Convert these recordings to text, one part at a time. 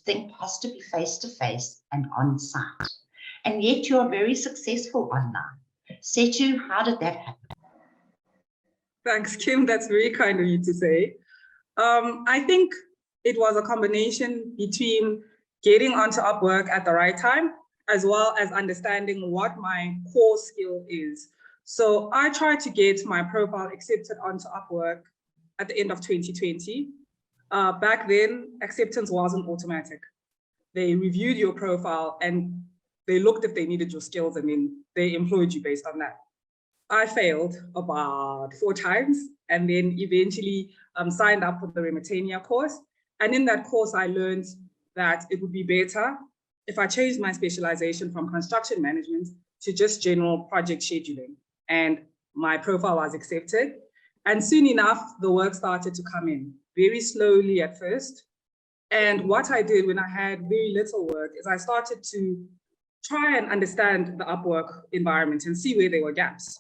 think has to be face-to-face and on-site. And yet you are very successful online. Sethu, how did that happen? Thanks, Kim. That's very kind of you to say. I think it was a combination between getting onto Upwork at the right time, as well as understanding what my core skill is. So I tried to get my profile accepted onto Upwork at the end of 2020. Back then, acceptance wasn't automatic. They reviewed your profile and they looked if they needed your skills, and then they employed you based on that. I failed about 4 times and then eventually signed up for the Remotania course. And in that course, I learned that it would be better if I changed my specialization from construction management to just general project scheduling. And my profile was accepted. And soon enough, the work started to come in, very slowly at first. And what I did when I had very little work is I started to try and understand the Upwork environment and see where there were gaps.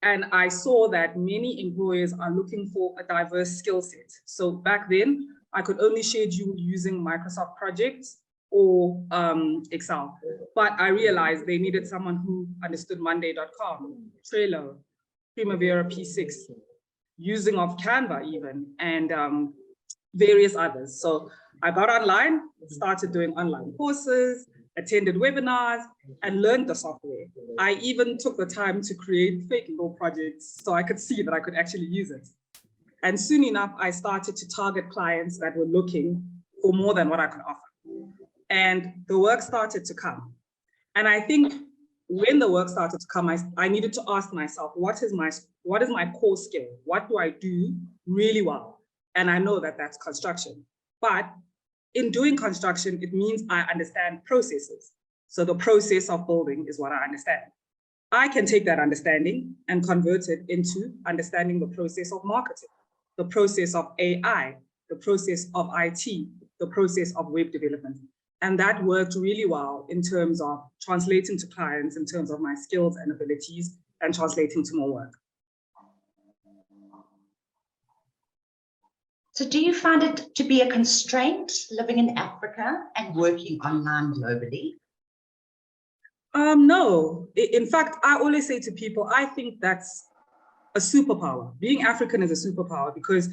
And I saw that many employers are looking for a diverse skill set. So back then, I could only schedule using Microsoft projects or Excel. But I realized they needed someone who understood Monday.com, Trello, Primavera P6, using of Canva even, and various others. So I got online, started doing online courses, attended webinars, and learned the software. I even took the time to create fake little projects so I could see that I could actually use it. And soon enough, I started to target clients that were looking for more than what I could offer. And the work started to come. And I think when the work started to come, I needed to ask myself, what is my core skill? What do I do really well? And I know that that's construction. But in doing construction, it means I understand processes. So the process of building is what I understand. I can take that understanding and convert it into understanding the process of marketing, the process of AI, the process of IT, the process of web development. And that worked really well in terms of translating to clients, in terms of my skills and abilities, and translating to more work. So do you find it to be a constraint living in Africa and working online globally? No. In fact, I always say to people, I think that's a superpower. Being African is a superpower because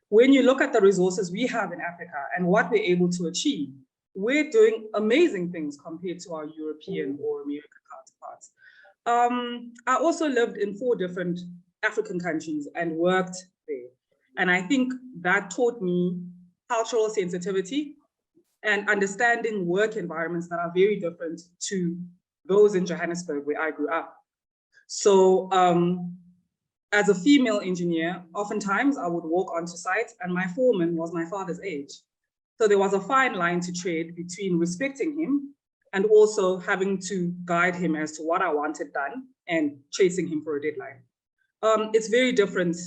when you look at the resources we have in Africa and what we're able to achieve, we're doing amazing things compared to our European or American counterparts. I also lived in 4 different African countries and worked there. And I think that taught me cultural sensitivity and understanding work environments that are very different to those in Johannesburg where I grew up. So as a female engineer, oftentimes I would walk onto site and my foreman was my father's age. So there was a fine line to tread between respecting him and also having to guide him as to what I wanted done and chasing him for a deadline. It's very different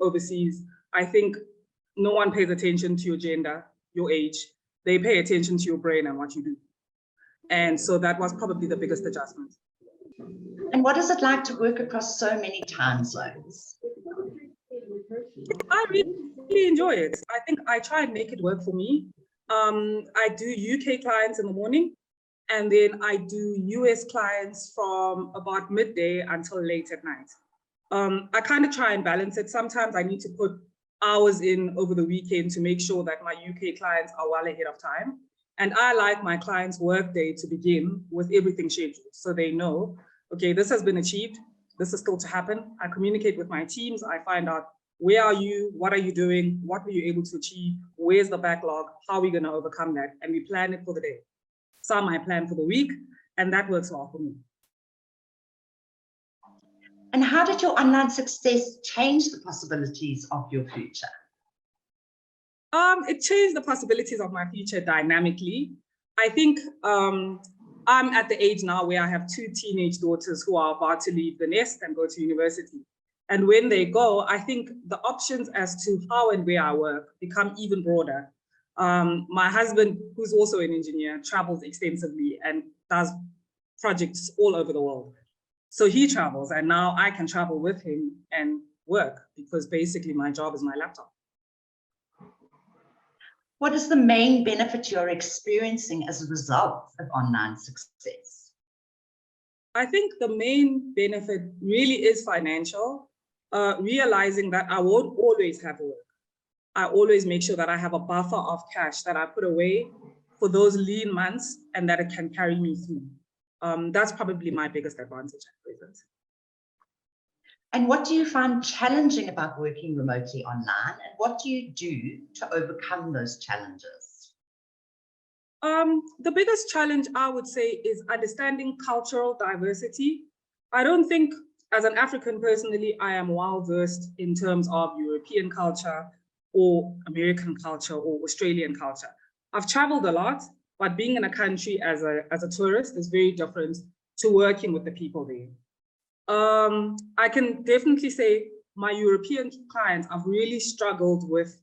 overseas. I think no one pays attention to your gender, your age. They pay attention to your brain and what you do. And so that was probably the biggest adjustment. And what is it like to work across so many time zones? I really enjoy it. I think I try and make it work for me. I do UK clients in the morning, and then I do US clients from about midday until late at night. I kind of try and balance it. Sometimes I need to put hours in over the weekend to make sure that my UK clients are well ahead of time. And I like my clients' workday to begin with everything scheduled. So they know, okay, this has been achieved. This is still to happen. I communicate with my teams. I find out, where are you? What are you doing? What were you able to achieve? Where's the backlog? How are we going to overcome that? And we plan it for the day. Some I plan for the week, and that works well for me. And how did your online success change the possibilities of your future? It changed the possibilities of my future dynamically. I think I'm at the age now where I have 2 teenage daughters who are about to leave the nest and go to university. And when they go, I think the options as to how and where I work become even broader. My husband, who's also an engineer, travels extensively and does projects all over the world. So he travels, and now I can travel with him and work because basically my job is my laptop. What is the main benefit you're experiencing as a result of online success? I think the main benefit really is financial, realizing that I won't always have work. I always make sure that I have a buffer of cash that I put away for those lean months and that it can carry me through. That's probably my biggest advantage at present. And what do you find challenging about working remotely online, and what do you do to overcome those challenges? The biggest challenge I would say is understanding cultural diversity. I don't think as an African personally, I am well versed in terms of European culture or American culture or Australian culture. I've traveled a lot, but being in a country as a tourist is very different to working with the people there. I can definitely say my European clients have really struggled with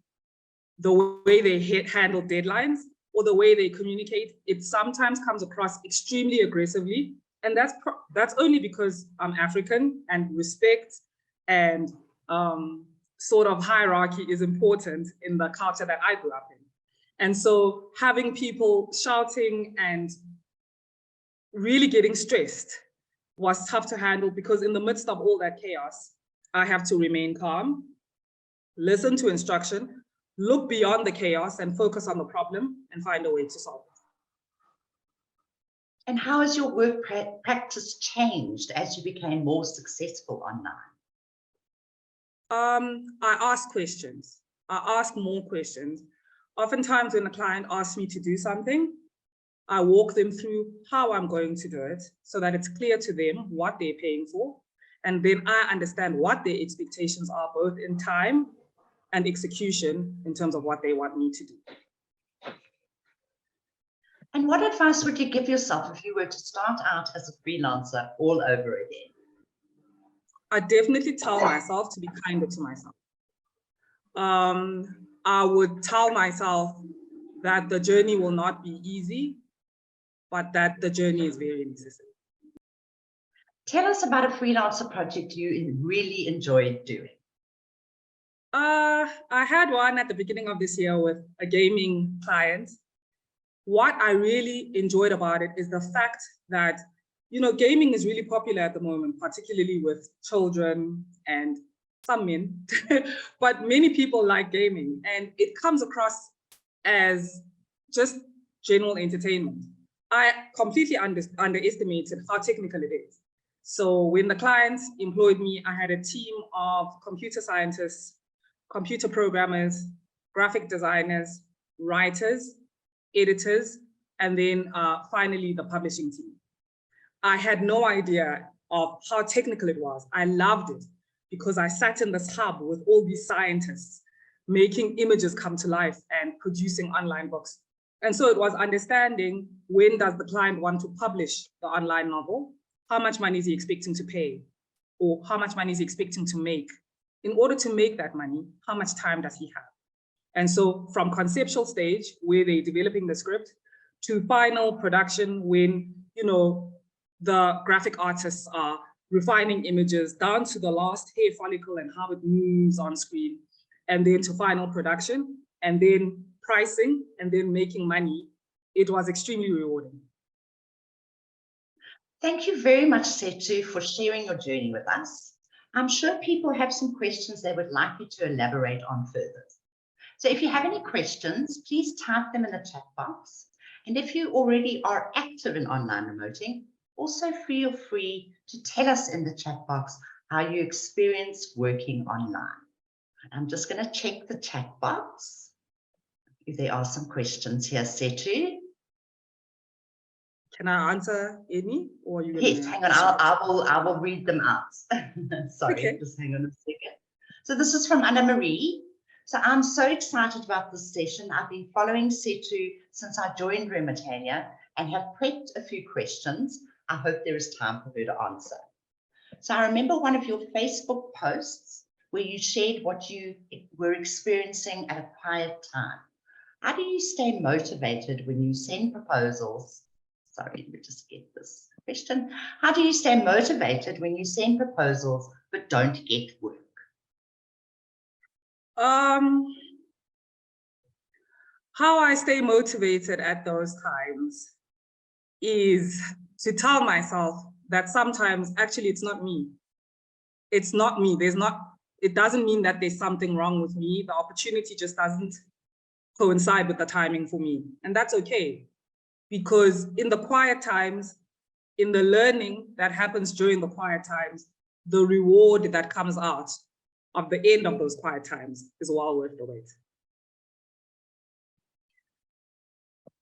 the way they handle deadlines or the way they communicate. It sometimes comes across extremely aggressively. And that's only because I'm African and respect and sort of hierarchy is important in the culture that I grew up in. And so having people shouting and really getting stressed was tough to handle, because in the midst of all that chaos, I have to remain calm, listen to instruction, look beyond the chaos and focus on the problem and find a way to solve it. And how has your work practice changed as you became more successful online? I ask questions. I ask more questions. Oftentimes when a client asks me to do something, I walk them through how I'm going to do it so that it's clear to them what they're paying for. And then I understand what their expectations are, both in time and execution in terms of what they want me to do. And what advice would you give yourself if you were to start out as a freelancer all over again? I definitely tell myself to be kinder to myself. I would tell myself that the journey will not be easy, but that the journey is very necessary. Tell us about a freelancer project you really enjoyed doing. I had one at the beginning of this year with a gaming client. What I really enjoyed about it is the fact that, you know, gaming is really popular at the moment, particularly with children and some men, but many people like gaming, and it comes across as just general entertainment. I completely underestimated how technical it is. So when the clients employed me, I had a team of computer scientists, computer programmers, graphic designers, writers, editors, and then finally the publishing team. I had no idea of how technical it was. I loved it because I sat in this hub with all these scientists making images come to life and producing online books. And so it was understanding, when does the client want to publish the online novel? How much money is he expecting to pay? Or how much money is he expecting to make? In order to make that money, how much time does he have? And so from conceptual stage, where they're developing the script, to final production, when, you know, the graphic artists are refining images down to the last hair follicle and how it moves on screen, and then to final production, and then pricing, and then making money, it was extremely rewarding. Thank you very much, Sethu, for sharing your journey with us. I'm sure people have some questions they would like you to elaborate on further. So if you have any questions, please type them in the chat box. And if you already are active in online remoting, also feel free to tell us in the chat box how you experience working online. I'm just going to check the chat box. If there are some questions here, Sethu. Can I answer any, or you? Yes, hang on, I will read them out. Sorry, okay. Just hang on a second. So this is from Anna Marie. So I'm so excited about this session. I've been following Sethu since I joined Remotania and have prepped a few questions. I hope there is time for her to answer. So I remember one of your Facebook posts where you shared what you were experiencing at a quiet time. How do you stay motivated when you send proposals? Sorry, let me just get this question. How do you stay motivated when you send proposals but don't get work? How I stay motivated at those times is to tell myself that sometimes actually it's not me. It's not me. It doesn't mean that there's something wrong with me. The opportunity just doesn't coincide with the timing for me. And that's okay. Because in the quiet times, in the learning that happens during the quiet times, the reward that comes out of the end of those quiet times is well worth the wait.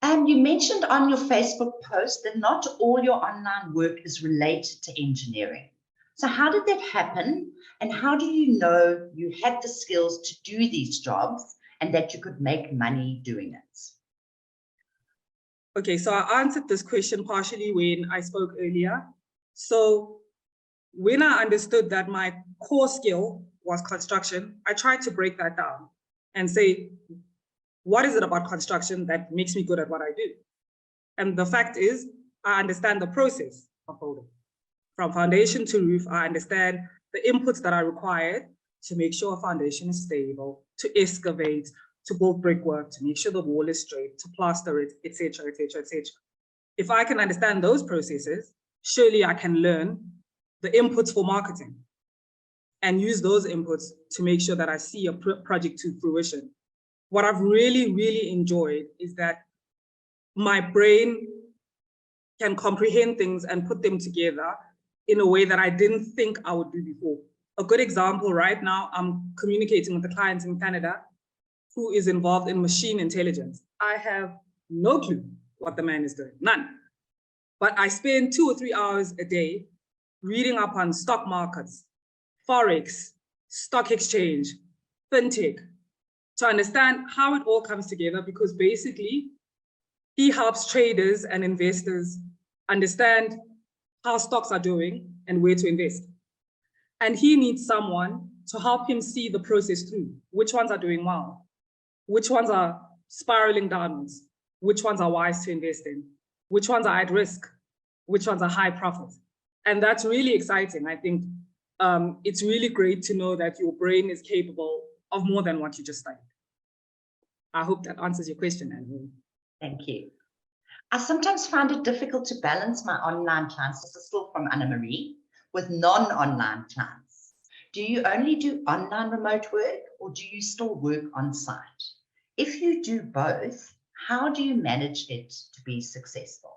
And you mentioned on your Facebook post that not all your online work is related to engineering. So how did that happen? And how do you know you had the skills to do these jobs and that you could make money doing it? Okay, so I answered this question partially when I spoke earlier. So when I understood that my core skill was construction, I tried to break that down and say, what is it about construction that makes me good at what I do? And the fact is, I understand the process of building. From foundation to roof, I understand the inputs that are required to make sure a foundation is stable, to excavate, to build brickwork, to make sure the wall is straight, to plaster it, etc., etc., etc. If I can understand those processes, surely I can learn the inputs for marketing and use those inputs to make sure that I see a project to fruition. What I've really, really enjoyed is that my brain can comprehend things and put them together in a way that I didn't think I would do before. A good example, right now, I'm communicating with a client in Canada who is involved in machine intelligence. I have no clue what the man is doing, none. But I spend 2 or 3 hours a day reading up on stock markets, Forex, stock exchange, fintech, to understand how it all comes together, because basically he helps traders and investors understand how stocks are doing and where to invest. And he needs someone to help him see the process through. Which ones are doing well? Which ones are spiraling downwards? Which ones are wise to invest in? Which ones are at risk? Which ones are high profit? And that's really exciting. I think it's really great to know that your brain is capable of more than what you just studied. I hope that answers your question, Anne. Thank you. I sometimes find it difficult to balance my online clients, this is still from Anna Marie, with non-online clients. Do you only do online remote work or do you still work on site? If you do both, how do you manage it to be successful?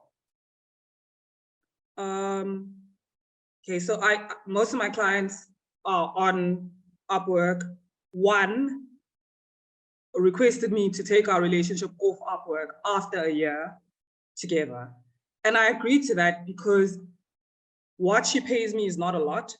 Okay, so most of my clients are on Upwork. One requested me to take our relationship off Upwork after a year together. And I agreed to that because what she pays me is not a lot.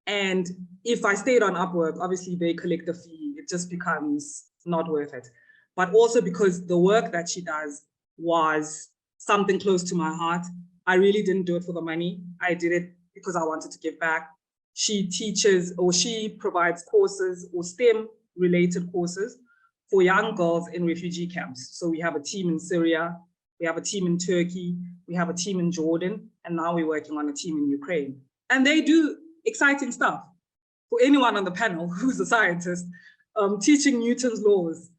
And if I stayed on Upwork, obviously they collect a fee. It just becomes not worth it. But also because the work that she does was something close to my heart. I really didn't do it for the money. I did it because I wanted to give back. She teaches, or she provides courses or STEM related courses for young girls in refugee camps. So we have a team in Syria, we have a team in Turkey, we have a team in Jordan, and now we're working on a team in Ukraine. And they do exciting stuff. For anyone on the panel who's a scientist, teaching Newton's laws,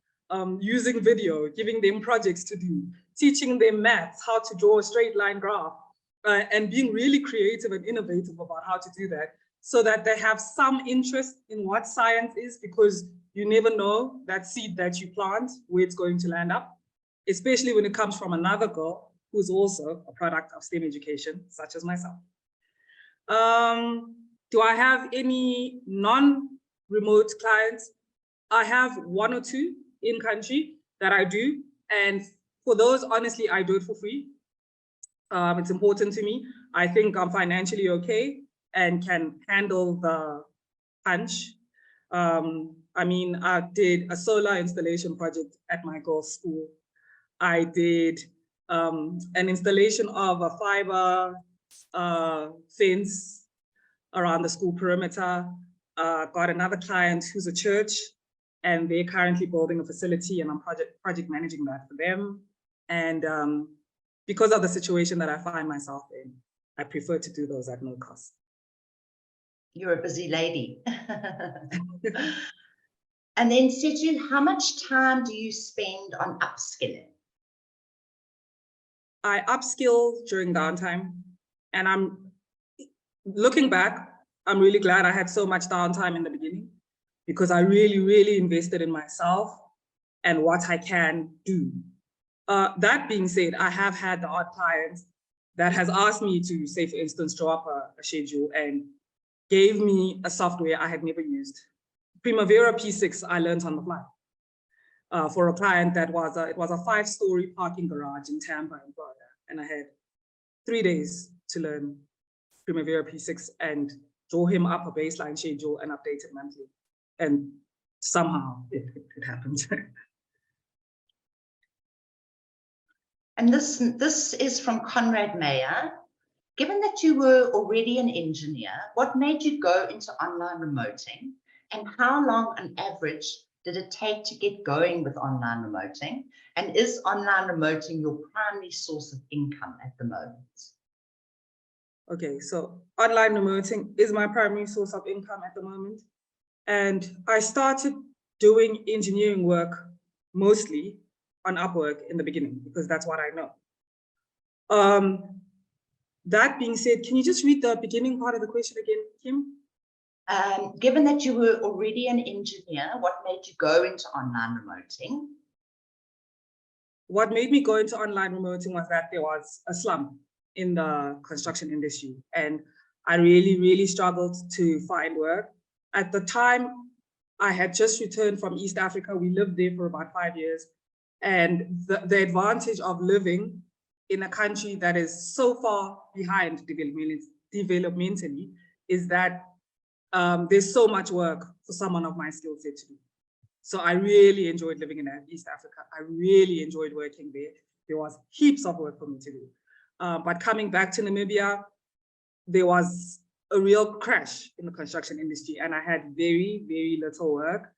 using video, giving them projects to do, teaching them maths, how to draw a straight line graph, and being really creative and innovative about how to do that, so that they have some interest in what science is, because you never know that seed that you plant, where it's going to land up, especially when it comes from another girl who's also a product of STEM education, such as myself. Do I have any non-remote clients? I have 1 or 2 in country that I do. And for those, honestly, I do it for free. It's important to me. I think I'm financially okay and can handle the punch. I mean, I did a solar installation project at my girls' school. I did an installation of a fiber fence around the school perimeter. Got another client who's a church, and they're currently building a facility, and I'm project managing that for them. And because of the situation that I find myself in, I prefer to do those at no cost. You're a busy lady. And then Sethu, how much time do you spend on upskilling? I upskill during downtime, and I'm looking back, I'm really glad I had so much downtime in the beginning because I really, really invested in myself and what I can do. That being said, I have had the odd client that has asked me to, say, for instance, draw up a schedule and gave me a software I had never used. Primavera P6, I learned on the fly. For a client that was it was a 5-story parking garage in Tampa, in Florida, and I had 3 days to learn Primavera P6 and draw him up a baseline schedule and update it monthly. And somehow it happened. And this is from Conrad Mayer. Given that you were already an engineer, what made you go into online remoting, and how long on average did it take to get going with online remoting? And is online remoting your primary source of income at the moment? Okay, so online remoting is my primary source of income at the moment. And I started doing engineering work mostly on Upwork in the beginning because that's what I know. That being said, can you just read the beginning part of the question again, Kim? Given that you were already an engineer, what made you go into online remoting? What made me go into online remoting was that there was a slump in the construction industry, and I really, really struggled to find work. At the time, I had just returned from East Africa. We lived there for about 5 years, and the advantage of living in a country that is so far behind developmentally is that there's so much work for someone of my skill set to do. So I really enjoyed living in East Africa. I really enjoyed working there. There was heaps of work for me to do. But coming back to Namibia, there was a real crash in the construction industry, and I had very, very little work.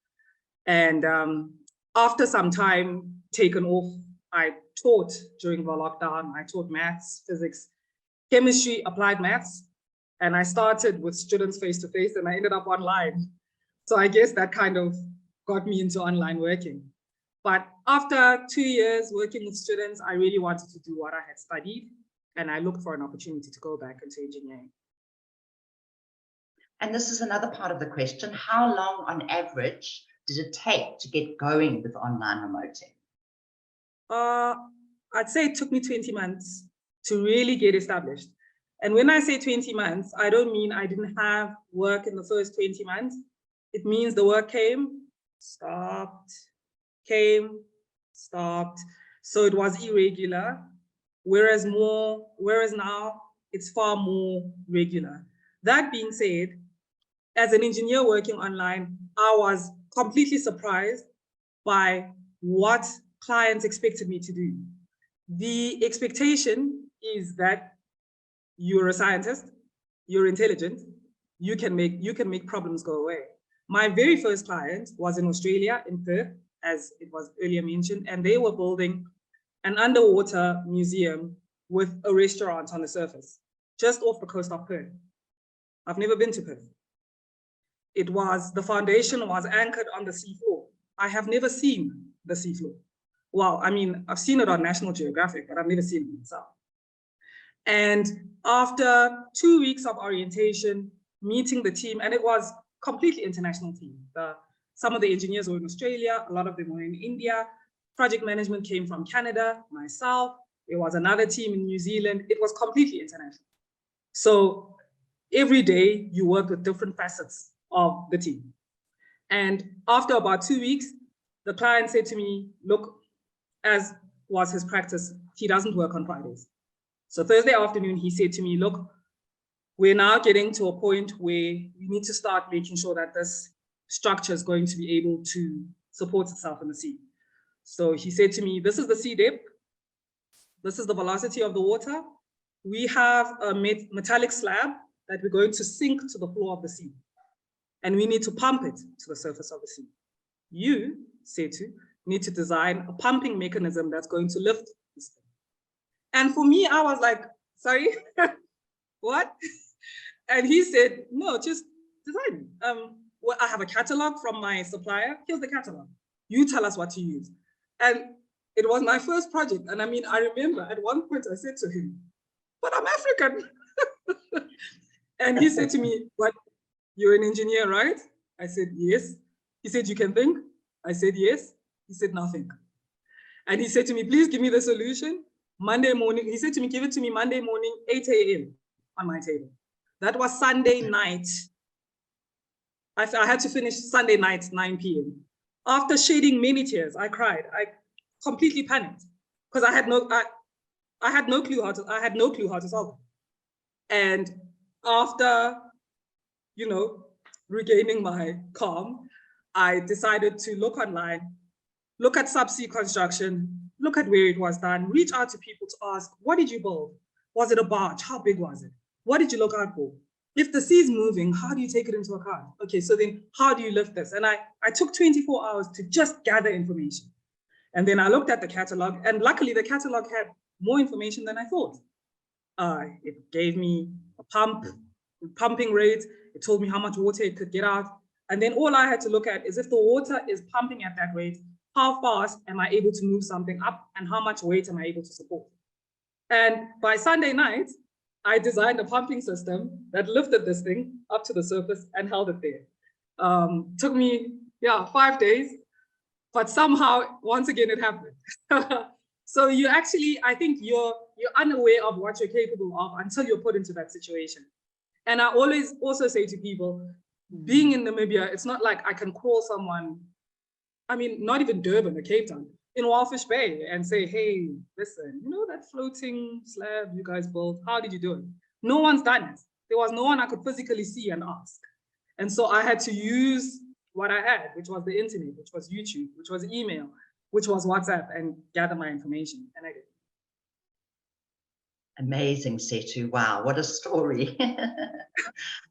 And after some time taken off, I taught during the lockdown. I taught maths, physics, chemistry, applied maths. And I started with students face-to-face, and I ended up online. So I guess that kind of got me into online working. But after 2 years working with students, I really wanted to do what I had studied, and I looked for an opportunity to go back into engineering. And this is another part of the question. How long on average did it take to get going with online remoting? I'd say it took me 20 months to really get established. And when I say 20 months, I don't mean I didn't have work in the first 20 months. It means the work came, stopped, came, stopped. So it was irregular, whereas now it's far more regular. That being said, as an engineer working online, I was completely surprised by what clients expected me to do. The expectation is that you're a scientist, you're intelligent, you can make problems go away. My very first client was in Australia, in Perth, as it was earlier mentioned, and they were building an underwater museum with a restaurant on the surface, just off the coast of Perth. I've never been to Perth. The foundation was anchored on the seafloor. I have never seen the seafloor. Well, I mean, I've seen it on National Geographic, but I've never seen it myself. And after 2 weeks of orientation, meeting the team, and it was completely international team. Some of the engineers were in Australia, a lot of them were in India. Project management came from Canada, myself. There was another team in New Zealand. It was completely international. So every day you work with different facets of the team. And after about 2 weeks, the client said to me, look, as was his practice, he doesn't work on Fridays. So Thursday afternoon, he said to me, look, we're now getting to a point where we need to start making sure that this structure is going to be able to support itself in the sea. So he said to me, this is the sea depth. This is the velocity of the water. We have a metallic slab that we're going to sink to the floor of the sea. And we need to pump it to the surface of the sea. You, Sethu, need to design a pumping mechanism that's going to lift this thing. And for me, I was like, sorry, what? And he said, no, just design. well, I have a catalog from my supplier. Here's the catalog. You tell us what to use. And it was my first project. And I mean, I remember at one point I said to him, but I'm African. And he said to me, but you're an engineer, right? I said, yes. He said, you can think? I said, yes. He said, nothing. And he said to me, please give me the solution. Monday morning, he said to me, give it to me Monday morning, 8 a.m. on my table. That was Sunday night. I had to finish Sunday night, 9 p.m. After shedding many tears, I cried. I completely panicked because I had no clue how to solve it. And after, regaining my calm, I decided to look online, look at subsea construction, look at where it was done, reach out to people to ask, what did you build? Was it a barge? How big was it? What did you look out for? If the sea is moving, how do you take it into account? Okay, so then how do you lift this? And I took 24 hours to just gather information. And then I looked at the catalog, and luckily the catalog had more information than I thought. It gave me a pumping rate. It told me how much water it could get out. And then all I had to look at is if the water is pumping at that rate, how fast am I able to move something up and how much weight am I able to support? And by Sunday night, I designed a pumping system that lifted this thing up to the surface and held it there. Took me, 5 days, but somehow, once again, it happened. So you actually, I think you're unaware of what you're capable of until you're put into that situation. And I always also say to people, being in Namibia, it's not like I can call someone, I mean, not even Durban or Cape Town, in Walfish Bay and say, hey, listen, that floating slab you guys built, how did you do it? No one's done it. There was no one I could physically see and ask. And so I had to use what I had, which was the internet, which was YouTube, which was email, which was WhatsApp, and gather my information. And I did. Amazing, Sethu. Wow, what a story.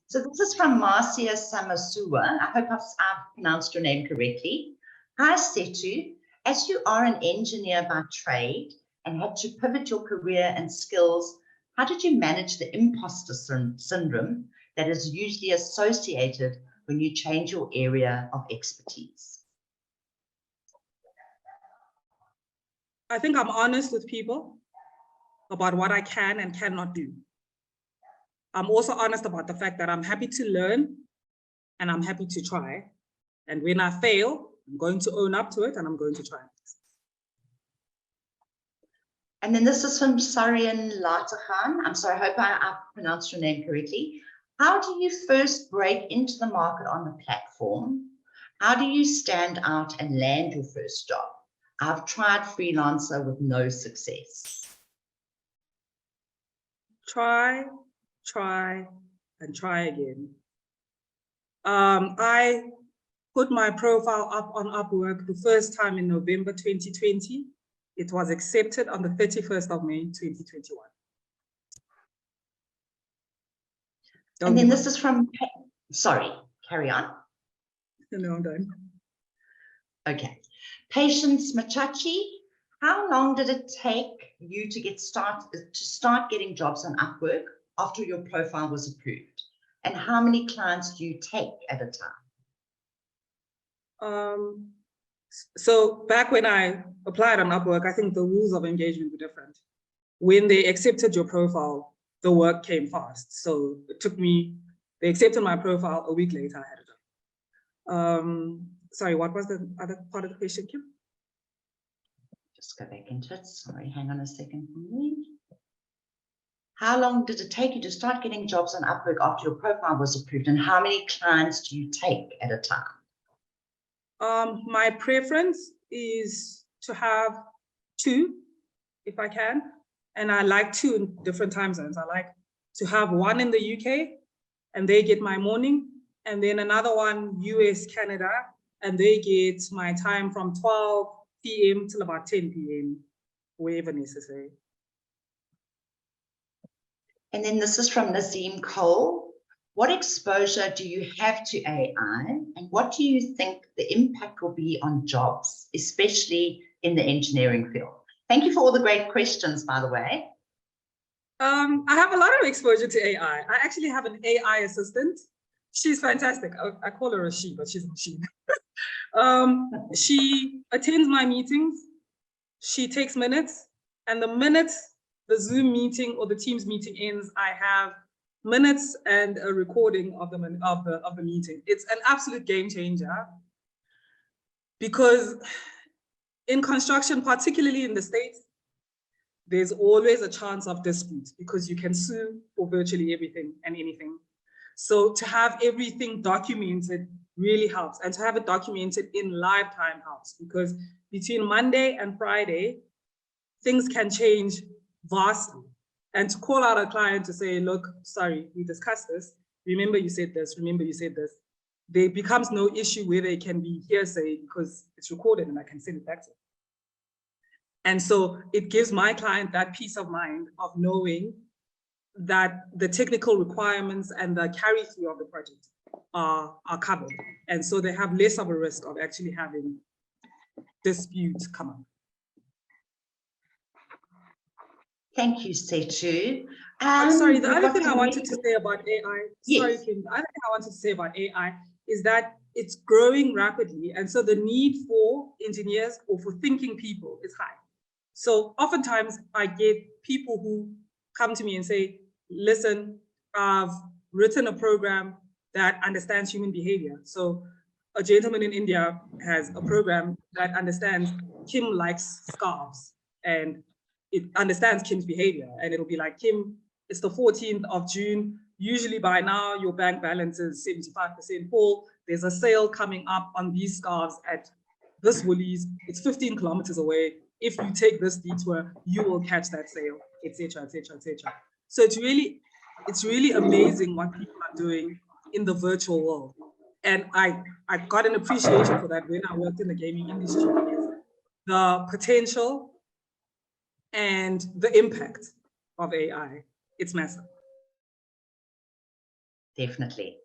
So this is from Marcia Samasua. I hope I've pronounced your name correctly. Hi, Sethu. As you are an engineer by trade and had to pivot your career and skills, how did you manage the imposter syndrome that is usually associated when you change your area of expertise? I think I'm honest with people about what I can and cannot do. I'm also honest about the fact that I'm happy to learn and I'm happy to try. And when I fail, I'm going to own up to it and I'm going to try. And then this is from Sarian Latahan. I'm sorry, I hope I pronounced your name correctly. How do you first break into the market on the platform? How do you stand out and land your first job? I've tried Freelancer with no success. Try, and try again. I put my profile up on Upwork the first time in November 2020. It was accepted on the 31st of May 2021. And then this is from, sorry, carry on. No, I'm done. Okay. Patience Machachi, how long did it take you to start getting jobs on Upwork after your profile was approved? And how many clients do you take at a time? So back when I applied on Upwork, I think the rules of engagement were different. When they accepted your profile, the work came fast. So it took me, they accepted my profile, a week later I had a job. Sorry, what was the other part of the question, Kim? Just go back into it. Sorry, hang on a second for me. How long did it take you to start getting jobs on Upwork after your profile was approved? And how many clients do you take at a time? My preference is to have 2, if I can. And I like 2 in different time zones. I like to have 1 in the UK, and they get my morning, and then another one, US, Canada, and they get my time from 12 p.m. till about 10 p.m., wherever necessary. And then this is from Nazim Cole. What exposure do you have to AI, and what do you think the impact will be on jobs, especially in the engineering field? Thank you for all the great questions, by the way. I have a lot of exposure to AI. I actually have an AI assistant. She's fantastic. I call her a she, but she's a machine. She attends my meetings. She takes minutes, and the minute the Zoom meeting or the Teams meeting ends, I have minutes and a recording of the meeting. It's an absolute game changer, because in construction, particularly in the States, there's always a chance of dispute because you can sue for virtually everything and anything. So to have everything documented really helps, and to have it documented in live time helps, because between Monday and Friday, things can change vastly. And to call out a client to say, look, sorry, we discussed this. Remember you said this, remember you said this. There becomes no issue where they can be hearsay because it's recorded and I can send it back to them. And so it gives my client that peace of mind of knowing that the technical requirements and the carry through of the project are covered. And so they have less of a risk of actually having disputes come up. Thank you, Sethu. I'm sorry, the other thing I wanted to say about AI, Yes. sorry, Kim, the other thing I wanted to say about AI is that it's growing rapidly. And so the need for engineers or for thinking people is high. So oftentimes I get people who come to me and say, listen, I've written a program that understands human behavior. So a gentleman in India has a program that understands Kim likes scarves, and it understands Kim's behavior. And it'll be like, Kim, it's the 14th of June. Usually by now your bank balance is 75% full. There's a sale coming up on these scarves at this Woolies. It's 15 kilometers away. If you take this detour, you will catch that sale, etc., etc., etc. So it's really amazing what people are doing in the virtual world. And I got an appreciation for that when I worked in the gaming industry. The potential and the impact of AI, it's massive. Definitely.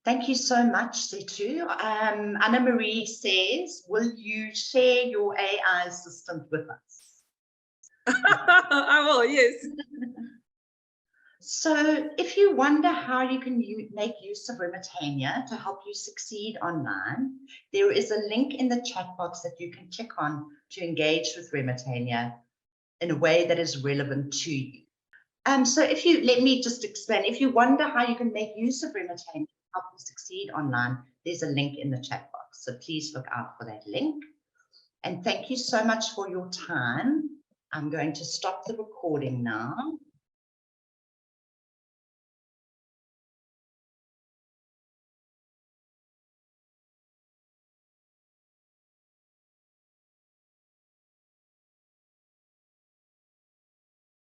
Thank you so much, Sethu. Anna Marie says, will you share your AI assistant with us? I will, yes. So if you wonder how you can make use of Remotania to help you succeed online, there is a link in the chat box that you can click on to engage with Remotania in a way that is relevant to you. So let me just explain. If you wonder how you can make use of Remotania to help you succeed online, there's a link in the chat box. So please look out for that link. And thank you so much for your time. I'm going to stop the recording now.